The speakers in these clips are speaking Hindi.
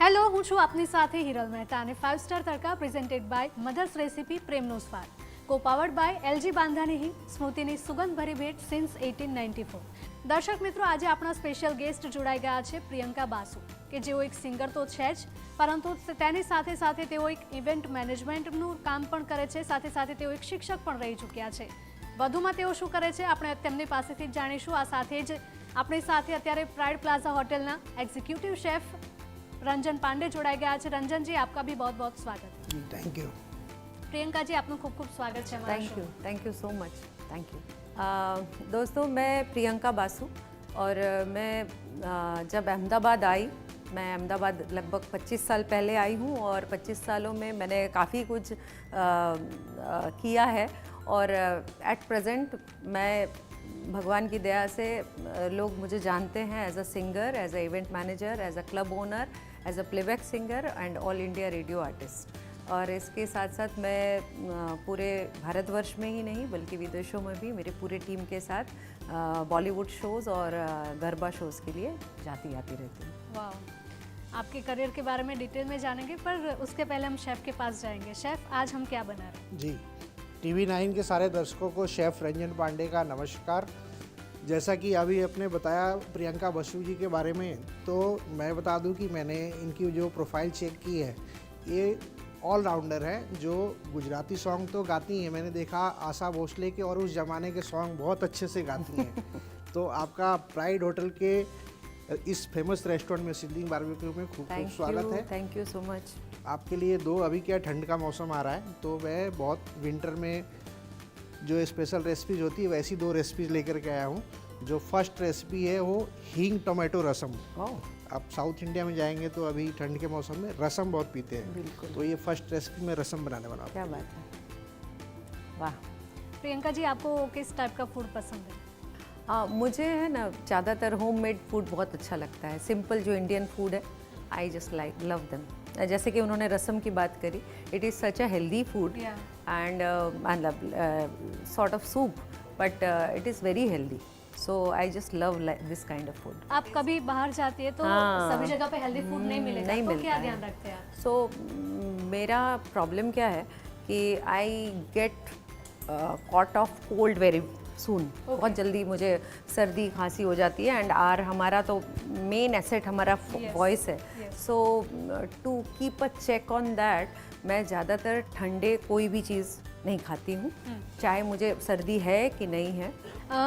હેલો, હું છું આપની સાથે હિરલ મહેતા અને 5 star Tadka presented by mothers recipe પ્રેમનો સ્વાદ, કો પાવર્ડ બાય એલજી બાંધાની હિંગ, સ્મૃતિની સુગંધભરી ભેટ સિન્સ 1894। દર્શક મિત્રો, આજે આપણા સ્પેશિયલ ગેસ્ટ જોડાઈ ગયા છે પ્રિયંકા બાસુ, કે જેઓ એક સિંગર તો છે જ, પરંતુ તેની સાથે સાથે તેઓ એક ઇવેન્ટ મેનેજમેન્ટનું કામ પણ કરે છે, સાથે સાથે તેઓ એક શિક્ષક પણ રહી ચૂક્યા છે। વધુમાં તેઓ શું કરે છે આપણે તેમની પાસેથી જ જાણીશું। આ સાથે જ આપણી સાથે અત્યારે પ્રાઇડ પ્લાઝા હોટલના એક્ઝિક્યુટિવ શેફ रंजन पांडे जोड़ाई गया है। रंजन जी, आपका भी बहुत बहुत स्वागत। Thank you. प्रियंका जी, आपका खूब खूब स्वागत है। Thank you so much. Thank you. दोस्तों, मैं प्रियंका बासु और मैं जब अहमदाबाद आई, मैं अहमदाबाद लगभग 25 साल पहले आई हूँ और 25 सालों में मैंने काफ़ी कुछ किया है और एट प्रेजेंट मैं भगवान की दया से लोग मुझे जानते हैं as a singer, as a event manager, as a club owner, as a playback singer and All India Radio artist. और इसके साथ साथ मैं पूरे भारतवर्ष में ही नहीं बल्कि विदेशों में भी मेरे पूरे टीम के साथ बॉलीवुड शोज़ और गरबा शोज़ के लिए आती रहती हूँ। वाह, आपके करियर के बारे में डिटेल में जानेंगे, पर उसके पहले हम शेफ़ के पास जाएंगे। शेफ़, आज हम क्या बना रहे हैं? जी, टीवी 9 के सारे दर्शकों को शेफ़ रंजन पांडे का नमस्कार। जैसा कि अभी आपने बताया प्रियंका बसु जी के बारे में, तो मैं बता दूं कि मैंने इनकी जो प्रोफाइल चेक की है, ये ऑलराउंडर है, जो गुजराती सॉन्ग तो गाती हैं। मैंने देखा आशा भोसले के और उस ज़माने के सॉन्ग बहुत अच्छे से गाती हैं। तो आपका प्राइड होटल के इस फेमस रेस्टोरेंट में सिद्धिंग बारबेक्यू में खूब खूब स्वागत है। Thank you so much. आपके लिए अभी क्या ठंड का मौसम आ रहा है, तो मैं बहुत विंटर में जो स्पेशल रेसिपीज होती है वैसी 2 रेसिपीज लेकर के आया हूँ। जो फर्स्ट रेसिपी है वो हींग टोमेटो रसम। आप साउथ इंडिया में जाएंगे तो अभी ठंड के मौसम में रसम बहुत पीते हैं, बिल्कुल। तो ये फर्स्ट रेसिपी में रसम बनाने वाला हूँ। क्या बात है, वाह। प्रियंका जी, आपको किस टाइप का फूड पसंद है? मुझे है ना ज़्यादातर होममेड फूड बहुत अच्छा लगता है। सिंपल जो इंडियन फूड है, I just like love them. जैसे कि उन्होंने रसम की बात करी, it is such a healthy food and sort of soup, but it is very healthy, so I just love this kind of food. आप कभी बाहर जाती है तो सभी जगह पे हेल्दी फूड नहीं मिलेगा, नहीं तो मिलता क्या है। ध्यान रखते हैं आप? सो मेरा प्रॉब्लम क्या है कि I get caught of cold very soon. बहुत जल्दी मुझे सर्दी खांसी हो जाती है एंड हमारा तो मेन एसेट हमारा वॉइस है। So to keep a check on that, मैं ज़्यादातर ठंडे कोई भी चीज़ नहीं खाती हूँ, चाहे मुझे सर्दी है कि नहीं है।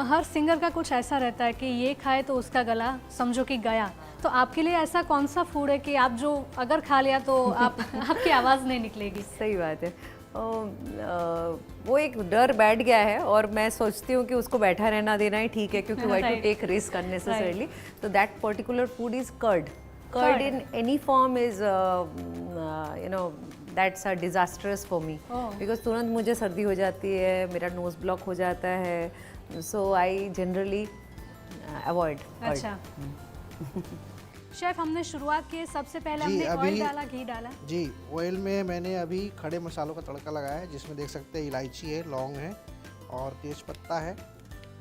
हर सिंगर का कुछ ऐसा रहता है कि ये खाए तो उसका गला समझो कि गया। तो आपके लिए ऐसा कौन सा फूड है कि आप जो अगर खा लिया तो आपकी आवाज़ नहीं निकलेगी? सही बात है। वो एक डर बैठ गया है और मैं सोचती हूँ कि उसको बैठा रहना देना ही ठीक है, क्योंकि why to take risk unnecessarily. तो that particular food is curd. Curd in any form is you know that's a disastrous for me, because तुरंत मुझे सर्दी हो जाती है, मेरा नोज ब्लॉक हो जाता है, सो आई जनरली अवॉइड। अच्छा। शेफ, हमने शुरुआत की, सबसे पहले हमने ऑयल डाला, घी डाला। जी, ऑयल में मैंने अभी खड़े मसालों का तड़का लगाया है, जिसमें देख सकते हैं इलायची है, लौंग है और तेज पत्ता है।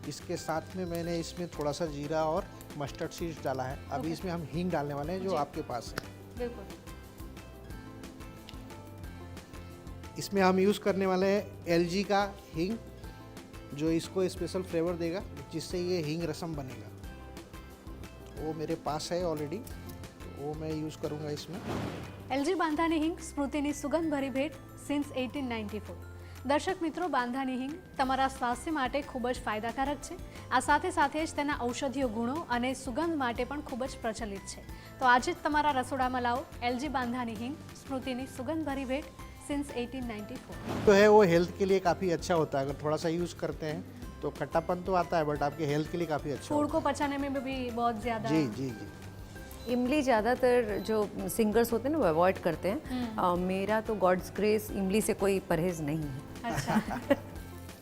इसके साथ में मैंने इसमें थोड़ा सा जीरा और मस्टर्ड सीड्स डाला है। अभी इसमें हम हींग डालने वाले हैं, जो आपके पास है। बिल्कुल। इसमें हम यूज़ करने वाले हैं एलजी का हींग, जो इसको स्पेशल फ्लेवर देगा, जिससे ये हींग रसम बनेगा। वो मेरे पास है ऑलरेडी, तो वो मैं यूज़ करूँगा इसमें। એલજી બાંધાની હિંગ, સ્મૃતિની સુગંધભરી ભેટ સિન્સ 1894। દર્શક મિત્રો, બાંધાની હિંગ તમારા સ્વાસ્થ્ય માટે ખૂબ જ ફાયદાકારક છે। આ સાથે સાથે જ તેના ઔષધીય ગુણો અને સુગંધ માટે પણ ખૂબ જ પ્રચલિત છે। તો આજે જ તમારા રસોડામાં લાવો એલજી બાંધાની હિંગ, સ્મૃતિની સુગંધભરી ભેટ सिंस 1894। तो है वो हेल्थ के लिए काफ़ी अच्छा होता है। अगर थोड़ा सा यूज़ करते हैं तो खट्टापन तो आता है, बट आपके हेल्थ के लिए काफ़ी अच्छा फूड को पचाने में भी बहुत ज़्यादा। जी जी जी। इमली ज़्यादातर जो सिंगर्स होते हैं ना वो अवॉइड करते हैं। मेरा तो गॉड्स ग्रेस इमली से कोई परहेज़ नहीं है। अच्छा।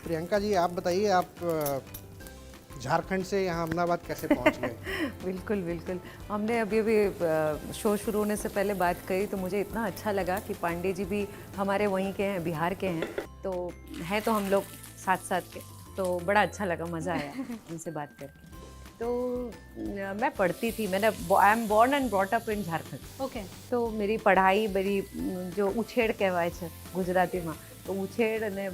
प्रियंका जी, आप बताइए, आप झारखंड से यहाँ अहमदाबाद कैसे पहुँच गए? बिल्कुल बिल्कुल। हमने अभी शो शुरू होने से पहले बात करी, तो मुझे इतना अच्छा लगा कि पांडे जी भी हमारे वहीं के हैं, बिहार के हैं, तो हैं तो हम लोग साथ साथ के, तो बड़ा अच्छा लगा, मज़ा आया उनसे बात करके। तो मैं पढ़ती थी, I am born and brought up in Jharkhand. Okay તો મેરી પઢાઈ બધી જો ઉછેડ કહેવાય છે ગુજરાતીમાં, તો ઉછેડ અને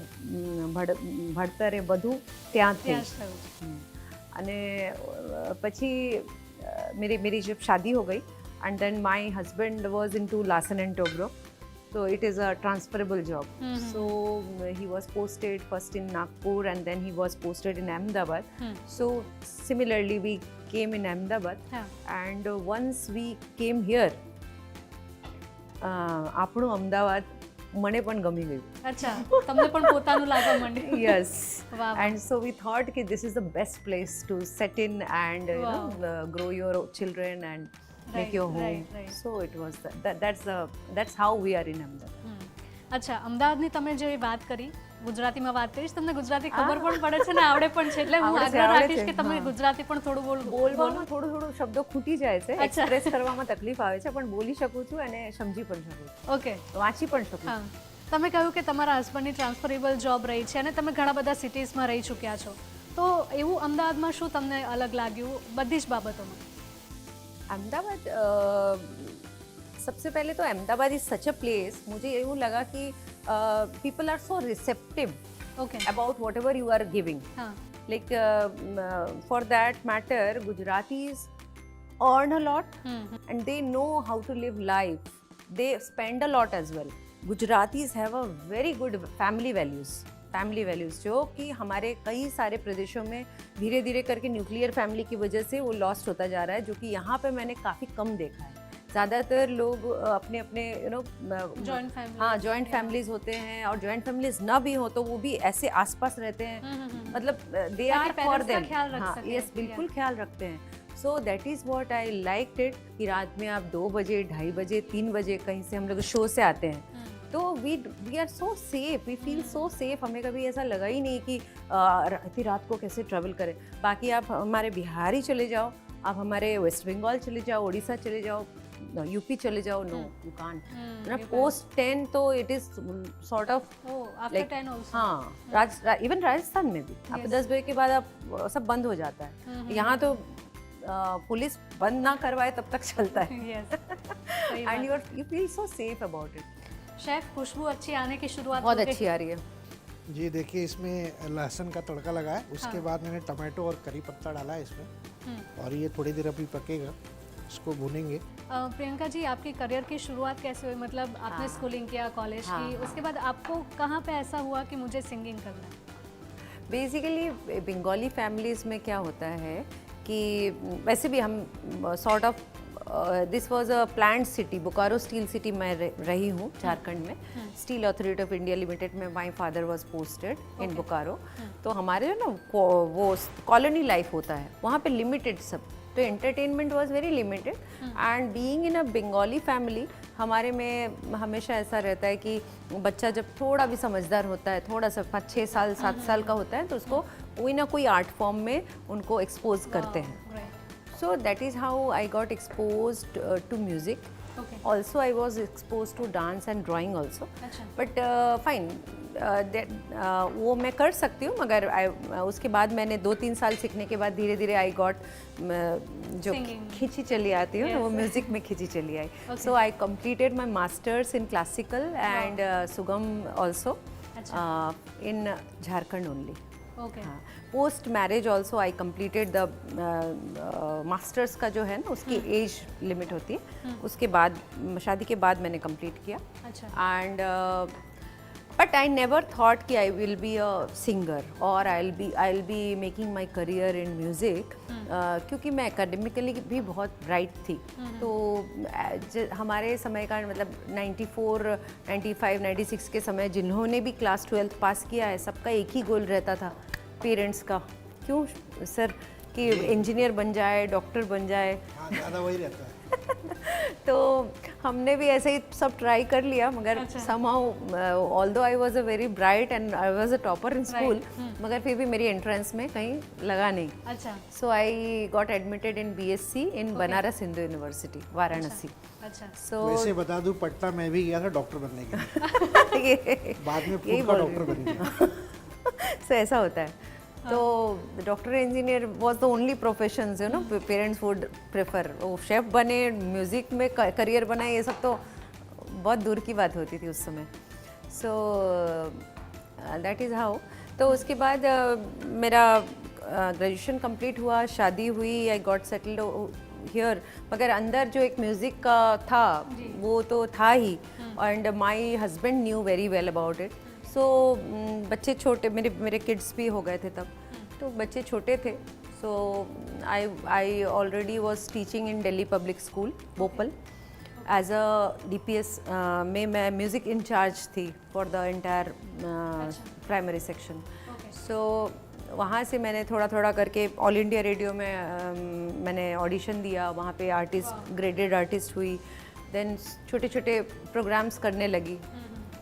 ભણતર એ બધું ત્યાં થઈ। ત્યાં જ થયું છે। અને પછી मेरी जब शादी हो गई and then my husband was into Larsen and Toubro, so it is a transferable job. So he was posted first in Nagpur and then he was posted in Ahmedabad. So similarly we came in Ahmedabad, and once we came here, આપણું અમદાવાદ મને પણ ગમી ગયું। અચ્છા, તમને પણ પોતાનું લાગવા માંડ્યું? Yes. Wow. And so we thought that this is the best place to set in and you know, grow your children and make Right, your home. right. So it was that's how we are in Ahmedabad. અચ્છા, અમદાવાદની તમે જે વાત કરી, ગુજરાતીમાં વાત કરીશ, તમને ગુજરાતી ખબર પણ પડે છે ને આવડે પણ છે, એટલે હું આવડે છે, આગ્રહ આવડે રાખીશ છે, કે તમે હા। ગુજરાતી પણ થોડું બોલવામાં થોડું શબ્દો ખૂટી જાય છે, અચ્છા। એક્સપ્રેસ કરવામાં તકલીફ આવે છે, પણ બોલી શકું છું અને સમજી પણ શકું છું, ઓકે, વાંચી પણ શકું છું। હા। તમે કહ્યું કે તમારા હસબન્ડની ટ્રાન્સફરેબલ જોબ રહી છે અને તમે ઘણા બધા સિટીઝમાં રહી ચૂક્યા છો, તો એવું અમદાવાદમાં શું તમને અલગ લાગ્યું બધી જ બાબતોમાં? अहमदाबाद सबसे पहले तो Ahmedabad is such a place, मुझे यूँ लगा कि people are so receptive okay, about whatever you are giving. હા, Like for that matter, Gujaratis earn a lot and they know how to live life. They spend a lot as well. Gujaratis have a very good family values जो कि हमारे कई सारे प्रदेशों में धीरे धीरे करके न्यूक्लियर फैमिली की वजह से वो लॉस्ट होता जा रहा है, जो कि यहाँ पे मैंने काफ़ी कम देखा है। ज़्यादातर लोग अपने अपने यू नो जॉइंट फैमिली, हाँ जॉइंट फैमिलीज होते हैं, और जॉइंट फैमिलीज ना भी हो तो वो भी ऐसे आसपास रहते हैं, मतलब दे आर ताकि फॉर parents का देम। ख्याल रख हाँ सकें। यस, बिल्कुल ख्याल रखते हैं। So that is what I like it कि रात में आप 2 बजे 2:30 बजे 3 बजे कहीं से हम लोग शो से आते हैं, तो we are so safe, we feel so safe. हमें कभी ऐसा लगा ही नहीं कि इतनी रात को कैसे ट्रैवल करें। बाकी आप हमारे बिहार ही चले जाओ, आप हमारे वेस्ट बंगाल चले जाओ, उड़ीसा चले जाओ, यूपी चले जाओ, नो यू कांट ना। पोस्ट 10 तो it is sort of after 10 also, हाँ, इवन राजस्थान में भी आप 10 बजे के बाद आप सब बंद हो जाता है। यहाँ तो पुलिस बंद ना करवाए तब तक चलता है, यस, सही एंड बात। You feel so safe about it. Chef, खुशबू अच्छी आने की शुरुआत बहुत हो गई। अच्छी आ रही है। जी देखिए, इसमें लहसुन का तड़का लगा है, उसके बाद मैंने टमाटो और करी पत्ता डाला है इसमें, और ये थोड़ी देर अभी पकेगा, इसको भूनेंगे। प्रियंका जी, आपकी करियर की शुरुआत कैसे हुई? मतलब आपने स्कूलिंग किया, कॉलेज की, उसके बाद आपको कहाँ पे ऐसा हुआ कि मुझे सिंगिंग करना है? बेसिकली बंगाली फैमिलीज़ में क्या होता है कि वैसे भी हम sort of this was a plant city, Bokaro steel city में रही हूँ झारखंड में। Steel Authority of India Limited में my father was posted in Bokaro. तो हमारे जो ना वो कॉलोनी लाइफ होता है वहाँ पे लिमिटेड सब, तो entertainment was very limited. And being in a Bengali family, हमारे में हमेशा ऐसा रहता है कि बच्चा जब थोड़ा भी समझदार होता है, थोड़ा सा 5-6 साल 7 साल का होता है, तो उसको कोई ना कोई आर्ट फॉर्म में उनको एक्सपोज करते हैं। So that is how I got exposed to music. Okay. Also I was exposed to dance and drawing also. अच्छा। But fine, वो मैं कर सकती हूँ, मगर उसके बाद मैंने 2-3 साल सीखने के बाद धीरे धीरे आई गॉट जो Singing. खिंची चली आती है, वो म्यूजिक में खिंची चली आई। So I completed my masters in classical and सुगम also in Jharkhand only. Okay, post marriage also I completed the masters का जो है ना उसकी एज लिमिट होती है, उसके बाद शादी के बाद मैंने कंप्लीट किया। अच्छा। And but I never thought कि I will be a singer और I will be making my career in music, क्योंकि मैं एकेडमिकली भी बहुत ब्राइट थी। तो हमारे समय का मतलब 94, 95, 96 के समय जिन्होंने भी क्लास 12 पास किया है, सबका एक ही गोल रहता था पेरेंट्स का, क्यों सर, कि इंजीनियर बन जाए, डॉक्टर बन जाए। हाँ, ज़्यादा वही रहता है। तो हमने भी ऐसे ही सब ट्राई कर लिया, मगर somehow although I was a very bright and I was a topper in school, मगर फिर भी मेरी एंट्रेंस में कहीं लगा नहीं। अच्छा। So I got admitted in BSc in Banaras Hindu university Varanasi. अच्छा। So वैसे बता दूं, पटना में भी गया था डॉक्टर बनने के लिए, बाद में यही फूड का बोल डॉक्टर बन गया। so ऐसा होता है। तो doctor engineer was the only profession you know parents would prefer. वो शेफ बने, म्यूज़िक में करियर बनाए, ये सब तो बहुत दूर की बात होती थी उस समय। So that is how. तो उसके बाद मेरा ग्रेजुएशन कंप्लीट हुआ, शादी हुई, आई गॉट सेटल्ड हियर। मगर अंदर जो एक म्यूज़िक का था वो तो था ही, and my husband knew very well about it. So बच्चे छोटे, मेरे किड्स भी हो गए थे तब, तो बच्चे छोटे थे। So I already was teaching in Delhi public school Bhopal as a DPS में मैं म्यूज़िक इंचार्ज थी for the entire primary section. So वहाँ से मैंने थोड़ा थोड़ा करके ऑल इंडिया रेडियो में मैंने ऑडिशन दिया, वहाँ पे आर्टिस्ट, ग्रेडेड आर्टिस्ट हुई। देन छोटे छोटे प्रोग्राम्स करने लगी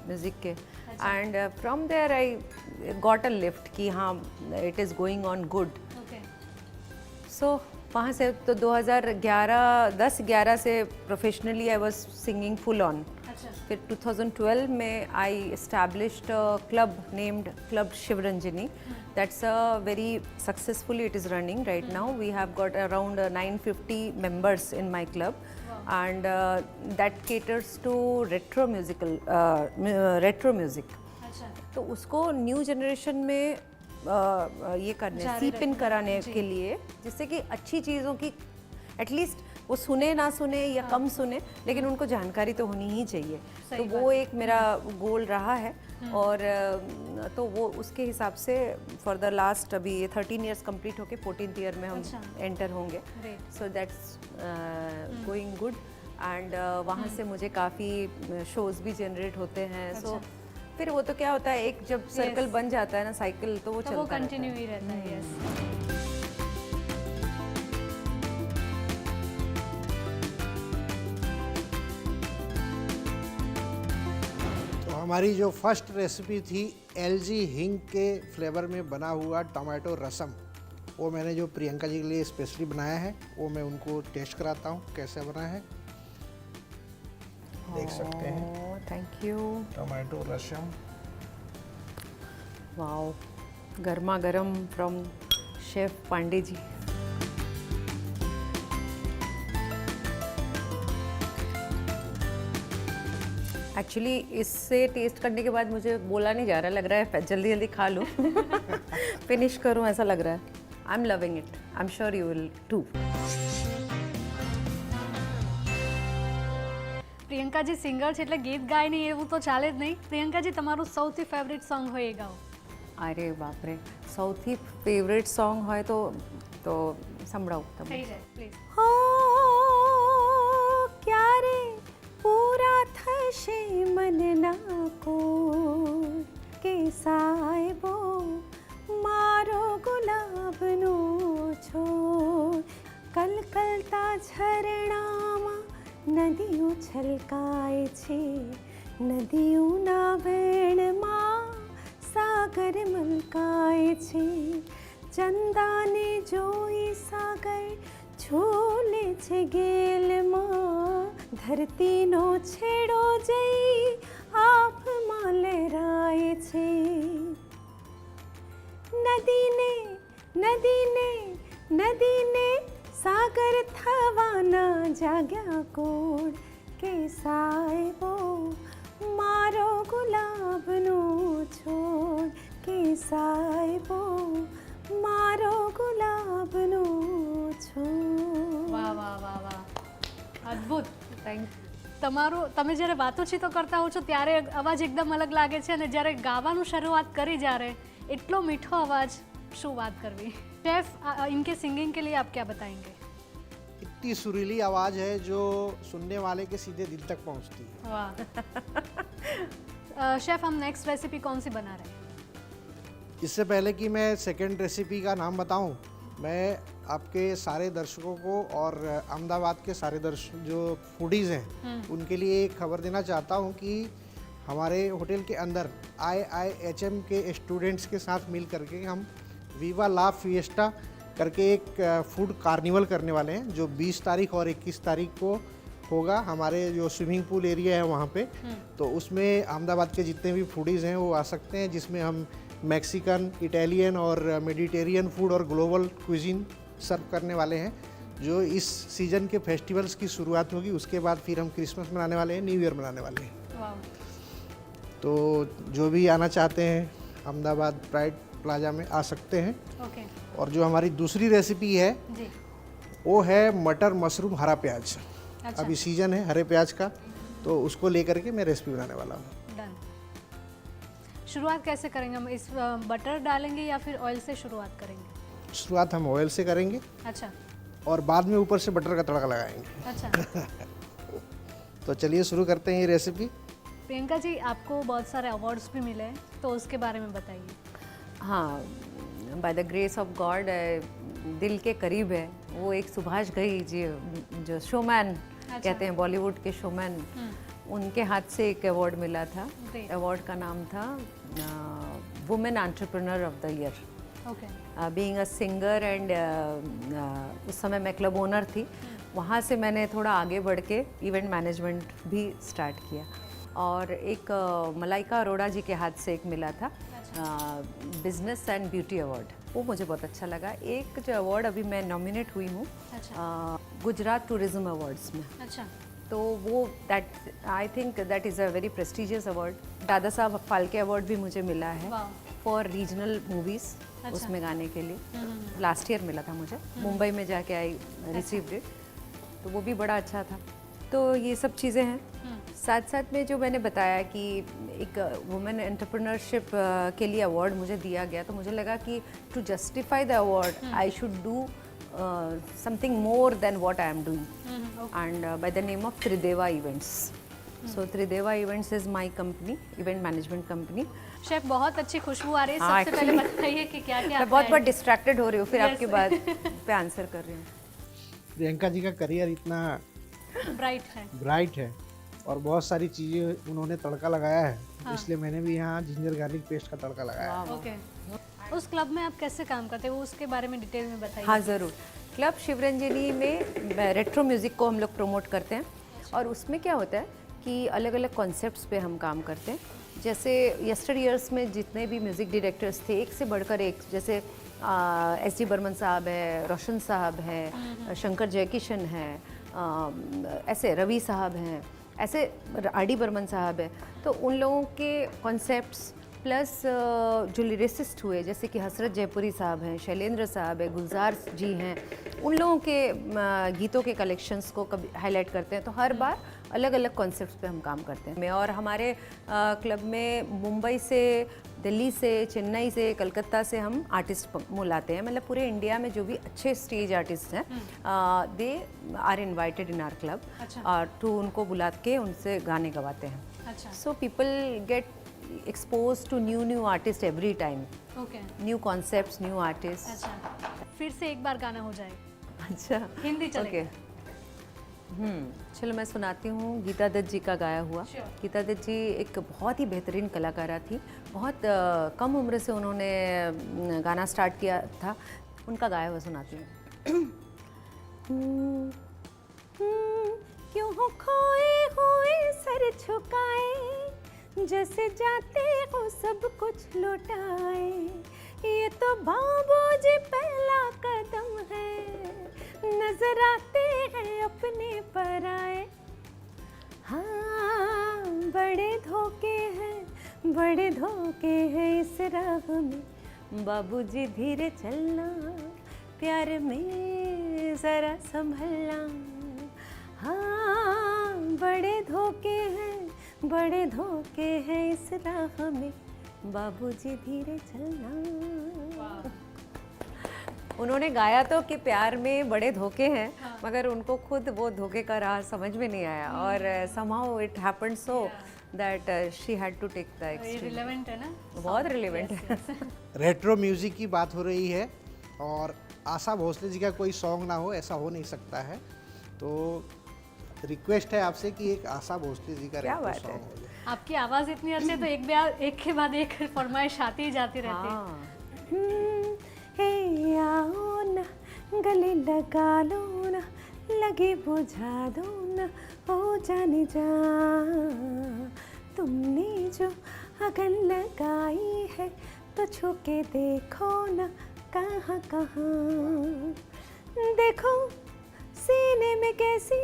म्यूज़िक के, and from there I got a lift कि हाँ it is going on good. So वहाँ से तो 2010-11 से professionally I was singing full on. फिर 2012 में I established a club named club Shivranjani. That's a very successfully it is running right now. We have got around 950 members in my club, and that caters to retro music। तो उसको न्यू जनरेशन में ये करने, सीप इन कराने के लिए, जिससे कि अच्छी चीज़ों की एटलीस्ट वो सुने ना सुने या कम सुने, लेकिन उनको जानकारी तो होनी ही चाहिए। तो वो एक मेरा गोल रहा है। और तो वो उसके हिसाब से फॉर द लास्ट, अभी ये 13 years कंप्लीट होके 14th year में हम एंटर होंगे। So that's going good, and वहाँ से मुझे काफ़ी शोज़ भी जनरेट होते हैं। सो फिर वो तो क्या होता है, एक जब सर्कल बन जाता है ना, साइकिल, तो वो चलता कंटिन्यू ही रहता है। यस। तो हमारी जो फर्स्ट रेसिपी थी LG हिंग के फ्लेवर में बना हुआ टमाटो रसम, वो मैंने जो प्रियंका जी के लिए स्पेशली बनाया है, वो मैं उनको टेस्ट कराता हूँ कैसे बना है। देख सकते हैं। Thank you. Tomato rasam, wow, गर्मा गर्म from chef Pandey ji. Actually इससे टेस्ट करने के बाद मुझे बोला नहीं जा रहा, लग रहा है जल्दी जल्दी खा लूँ फिनिश करूँ, ऐसा लग रहा है। I am loving it, I am sure you will to. Priyankaji singer છે એટલે ગીત ગાય નહીં એવું તો ચાલે જ નહીં। પ્રિયંકાજી તમારું સૌથી ફેવરિટ સોંગ હોય એ ગાઓ। अरे बाप रे, સૌથી ફેવરેટ સોંગ હોય તો સંભળાવું તમે। થઈ જાય પ્લીઝ। હો ક્યારે પૂરા થશે મનના કોર કે સાહેબો મારો ગુલાબનો છોડ, કલકલતા ઝરણામાં નદીઓ છલકાય છે, નદીઓના વેણમાં સાગર મલકાય છે, ચંદાને જોઈ સાગર ઝૂલે છે ગેલમાં, ધરતીનો છેડો જઈ આભમાં લહેરાય છે, નદીને નદીને નદીને સાગર થવાના જાગ્યા કોડ કે સાહેબો મારો ગુલાબનો છોડ કે સાહેબો મારો ગુલાબનો છોડ। વાહ વાહ વાહ વાહ, અદ્ભુત। થેન્ક તમે જ્યારે વાતોચીતો કરતા હો છો ત્યારે અવાજ એકદમ અલગ લાગે છે, અને જ્યારે ગાવાનું શરૂઆત કરી જ્યારે એટલો મીઠો અવાજ, શું વાત કરવી। शेफ, इनके सिंगिंग के लिए आप क्या बताएंगे। इतनी सुरीली आवाज़ है जो सुनने वाले के सीधे दिल तक पहुंचती है। वाह। शेफ, हम नेक्स्ट रेसिपी कौन सी बना रहे हैं। इससे पहले कि मैं सेकंड रेसिपी का नाम बताऊं, मैं आपके सारे दर्शकों को और अहमदाबाद के सारे जो फूडीज़ हैं उनके लिए एक खबर देना चाहता हूं कि हमारे होटल के अंदर IIHM के स्टूडेंट्स के साथ मिल करके हम वीवा ला फिएस्टा करके एक फूड कार्निवल करने वाले हैं, जो 20 तारीख और 21 तारीख को होगा। हमारे जो स्विमिंग पूल एरिया है वहाँ पे, तो उसमें अहमदाबाद के जितने भी फूडीज़ हैं वो आ सकते हैं, जिसमें हम मैक्सिकन, इटालियन और मेडिटेरियन फूड और ग्लोबल क्विजीन सर्व करने वाले हैं। जो इस सीज़न के फेस्टिवल्स की शुरुआत होगी, उसके बाद फिर हम क्रिसमस मनाने वाले हैं, न्यू ईयर मनाने वाले हैं। वाह, तो जो भी आना चाहते हैं अहमदाबाद प्राइड प्लाजा में आ सकते हैं। ओके और जो हमारी दूसरी रेसिपी है जी। वो है मटर मशरूम हरा प्याज। अच्छा, अभी सीजन है हरे प्याज का, तो उसको लेकर के मैं रेसिपी बनाने वाला हूँ। डन। शुरुआत कैसे करेंगे हम? इस बटर डालेंगे या फिर ऑयल से शुरुआत करेंगे? शुरुआत हम ऑयल से करेंगे अच्छा और बाद में ऊपर से बटर का तड़का लगाएंगे। अच्छा। तो चलिए शुरू करते हैं ये रेसिपी। प्रियंका जी, आपको बहुत सारे अवार्ड्स भी मिले हैं, तो उसके बारे में बताइए। हाँ, by the grace of God दिल के करीब है वो एक सुभाष घई जी, जो शोमैन कहते हैं, बॉलीवुड के शोमैन, उनके हाथ से एक अवार्ड मिला था। Great. अवार्ड का नाम था women entrepreneur of the year. Okay being a singer and उस समय मैं क्लब ओनर थी। वहाँ से मैंने थोड़ा आगे बढ़ के इवेंट मैनेजमेंट भी स्टार्ट किया। और एक मलाइका अरोड़ा जी के हाथ से एक मिला था बिजनेस एंड ब्यूटी अवार्ड, वो मुझे बहुत अच्छा लगा। एक जो अवार्ड अभी मैं नॉमिनेट हुई हूँ गुजरात टूरिज्म अवार्ड्स में, अच्छा तो वो that I think that is a very prestigious award. Dada Saheb Phalke award भी मुझे मिला है वाह, फॉर रीजनल मूवीज़, अच्छा। उसमें गाने के लिए। लास्ट ईयर मिला था मुझे, मुंबई में जाके आई रिसीव्ड इट, तो वो भी बड़ा अच्छा था। तो ये सब चीज़ें हैं। साथ साथ में जो मैंने बताया कि एक वुमेन एंटरप्रेन्योरशिप के लिए अवार्ड मुझे दिया गया, तो मुझे लगा कि to justify the award I should do something more than what I am doing. And by the name of Trideva Events. So Trideva Events is my company, event management company. Chef, बहुत अच्छी खुशबू आ रही है। हाँ, सबसे पहले बताइए कि क्या क्या मैं बहुत डिस्ट्रैक्टेड हो रही हूँ, फिर Yes. आपके बाद पे आंसर कर रही हूँ। प्रियंका जी का करियर इतना ब्राइट है। ब्राइट है और बहुत सारी चीज़ें उन्होंने तड़का लगाया है, इसलिए मैंने भी यहाँ जिंजर गार्लिक पेस्ट का तड़का लगाया है। ओके, उस क्लब में आप कैसे काम करते हैं, वो उसके बारे में डिटेल में बताइए। हाँ ज़रूर। क्लब शिवरंजनी में रेट्रो म्यूज़िक को हम लोग प्रमोट करते हैं, और उसमें क्या होता है कि अलग अलग कॉन्सेप्ट्स पे हम काम करते हैं। जैसे यस्टर ईयर्स में जितने भी म्यूज़िक डायरेक्टर्स थे, एक से बढ़कर एक, जैसे एस.डी. बर्मन साहब है, रोशन साहब हैं, शंकर जयकिशन हैं, ऐसे रवि साहब हैं, ऐसे आर.डी. बर्मन साहब हैं। तो उन लोगों के कॉन्सेप्ट्स प्लस जो लिरिसिस्ट हुए, जैसे कि हसरत जयपुरी साहब हैं, शैलेंद्र साहब हैं, गुलजार जी हैं, उन लोगों के गीतों के कलेक्शंस को कभी हाईलाइट करते हैं। तो हर बार अलग अलग कॉन्सेप्ट्स पे हम काम करते हैं। और हमारे क्लब में मुंबई से, दिल्ली से, चेन्नई से, कलकत्ता से हम आर्टिस्ट बुलाते हैं। मतलब पूरे इंडिया में जो भी अच्छे स्टेज आर्टिस्ट हैं, they are invited in our club, और टू उनको बुला के उनसे गाने गवाते हैं। अच्छा, so people get exposed to new artists every time, okay, new concepts, new artists. अच्छा। फिर से एक बार गाना हो जाए, अच्छा, हिंदी ओके। चलेगा। चलो मैं सुनाती हूँ गीता दत्त जी का गाया हुआ। Sure. गीता दत्त जी एक बहुत ही बेहतरीन कलाकारा थी। बहुत कम उम्र से उन्होंने गाना स्टार्ट किया था। उनका गाया हुआ सुनाती हूँ। क्यों हो खोए हुए सर झुकाए, जैसे जाते हो सब कुछ लौटाए, ये तो बाबूजी पहला कदम है, नजर आते हैं अपने पराए। हाँ, बड़े धोखे हैं इस राह में, बाबूजी धीरे चलना, प्यार में ज़रा संभलना। हाँ, बड़े धोखे हैं इस राह में, बाबूजी धीरे चलना। उन्होंने गाया तो कि प्यार में बड़े धोखे हैं, मगर उनको खुद वो धोखे का राह समझ में नहीं आया, और somehow it happened so that she had to take the ये extreme. रिलेवेंट है ना? बहुत रिलेवेंट है। रेट्रो म्यूज़िक की बात हो रही है और आशा भोसले जी का कोई सॉन्ग ना हो, ऐसा हो नहीं सकता है। तो रिक्वेस्ट है आपसे कि एक आशा भोसले जी का क्या रेट्रो बात है। सॉन्ग हो जाए। आपकी आवाज़ इतनी अच्छी है, तो एक के बाद एक फरमाइश आती ही जाती रहती है। हाँ। हे आओ ना, गले लगा लो ना, लगे बुझा दो ना, ओ जाने जा, तुमने जो अगन लगाई है तो छू के देखो ना कहाँ कहाँ, देखो सीने में कैसी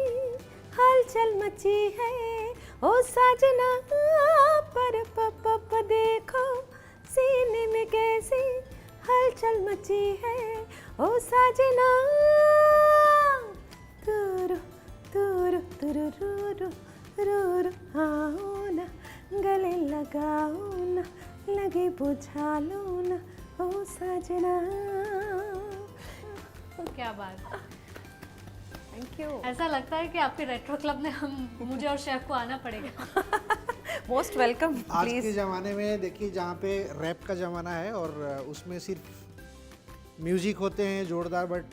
हलचल मची है ओ साजना, पर पप देखो सीने में कैसी हलचल मची है ओ साजना, तुरु तुरु तुरु रुरु रुरु, आओ ना गले लगाओ ना, लगे बुझा लो ना ओ साजना। क्या बात, थैंक यू। ऐसा लगता है कि आपके रेट्रो क्लब में मुझे और शेफ को आना पड़ेगा। मोस्ट वेलकम आज के प्लीज। ज़माने में देखिए जहाँ पे रैप का ज़माना है और उसमें सिर्फ म्यूजिक होते हैं जोरदार, बट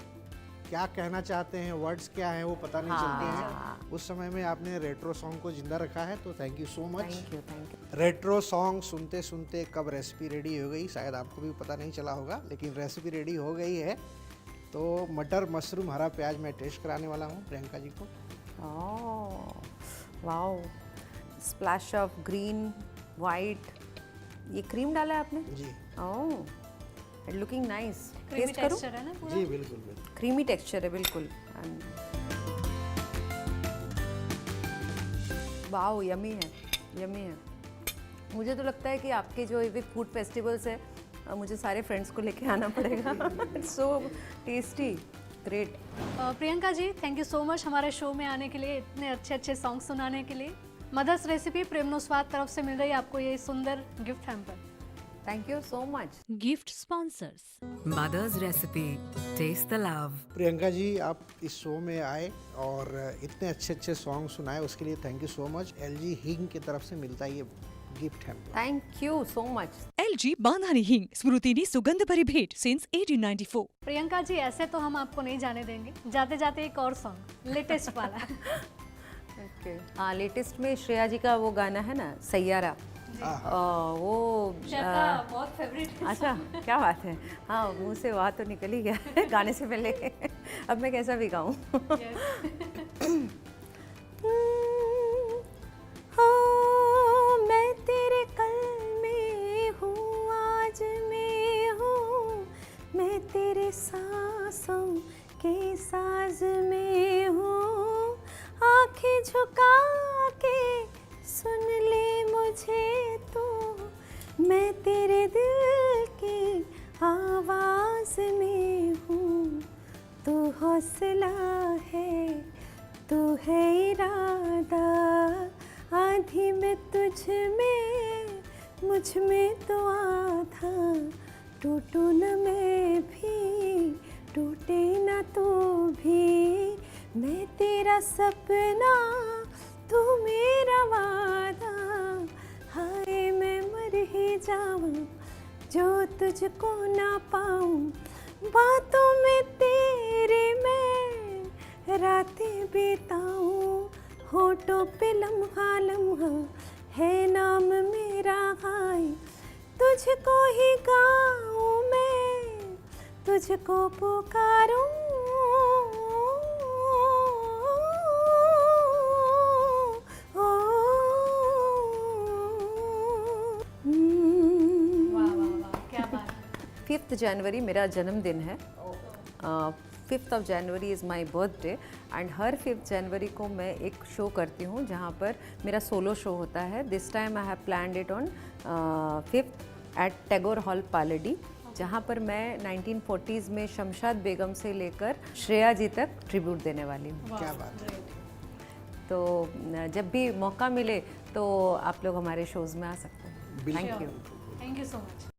क्या कहना चाहते हैं, वर्ड्स क्या हैं वो पता नहीं चलते हैं। उस समय में आपने रेट्रो सॉन्ग को जिंदा रखा है, तो thank you so much. Thank you. Retro song सुनते सुनते कब रेसिपी रेडी हो गई शायद आपको भी पता नहीं चला होगा, लेकिन रेसिपी रेडी हो गई है। तो मटर मशरूम हरा प्याज मैं टेस्ट कराने वाला हूँ प्रियंका जी को। Wow, splash of green white, ये क्रीम डाला है आपने? जी oh, it looking nice. Creamy taste करूं? टेक्सचर है ना पूरा। जी बिल्कुल बिल्कुल। क्रीमी टेक्सचर है बिल्कुल। वाओ, यमी है, यमी है। मुझे तो लगता है कि आपके जो ये फूड फेस्टिवल्स है, मुझे सारे फ्रेंड्स को लेके आना पड़ेगा। It's so tasty, great. Priyanka ji, thank you so much हमारे शो में आने के लिए, इतने अच्छे अच्छे सॉन्ग सुनाने के लिए। मदर्स रेसिपी प्रेमनो स्वाद तरफ से मिल रही है आपको ये सुंदर gift hamper. Thank you so much. Gift sponsors. Mother's Recipe. Taste the love. Priyanka ji आप इस शो में आए और इतने अच्छे अच्छे सॉन्ग सुनाए, उसके लिए thank you so much. LG हिंग की तरफ से मिलता है ये गिफ्ट है। Thank you so much. LG बांधानी हिंग स्मृतिनी सुगंधभरी भेट सिंस 1894. प्रियंका जी, ऐसे तो हम आपको नहीं जाने देंगे। जाते जाते एक और सॉन्ग लेटेस्ट वाला। हाँ, लेटेस्ट में श्रेया जी का वो गाना है ना, सैयारा। वो शेफ का बहुत फेवरेट है। अच्छा, क्या बात है। हाँ, मुंह से बात तो निकल ही गया गाने से पहले। अब मैं कैसा भी गाऊँ। मैं तेरे कल में हूँ, आज में हूँ, मैं तेरे सांसों के साज में हूँ, आंखें झुका के सुन ले मुझे तू, मैं तेरे दिल की आवाज में हूँ, तू हौसला है, तू है इरादा, आधी में तुझ में, मुझ में तो आधा, टूटू न मैं भी, टूटे न तू भी, मैं तेरा सपना, तू मेरा वादा, हाय मैं मर ही जाऊं जो तुझको ना पाऊं, बातों में तेरे मैं रातें बिताऊं, होठों पे लम्हा लम्हा है नाम मेरा, हाय तुझको ही गाऊं मैं, तुझको पुकारूं। क्या बात है। 5th जनवरी मेरा जन्मदिन है। 5th of January is my birthday and her 5th जनवरी को मैं एक शो करती हूँ जहाँ पर मेरा सोलो शो होता है। This time I have planned it on 5th at Tagore hall Paldi, जहाँ पर मैं 1940s में शमशाद बेगम से लेकर श्रेया जी तक ट्रिब्यूट देने वाली हूँ। क्या बात है। तो जब भी मौका मिले तो आप लोग हमारे शोज़ में आ सकते हैं। बिल्कुल। Thank you. Thank you so much.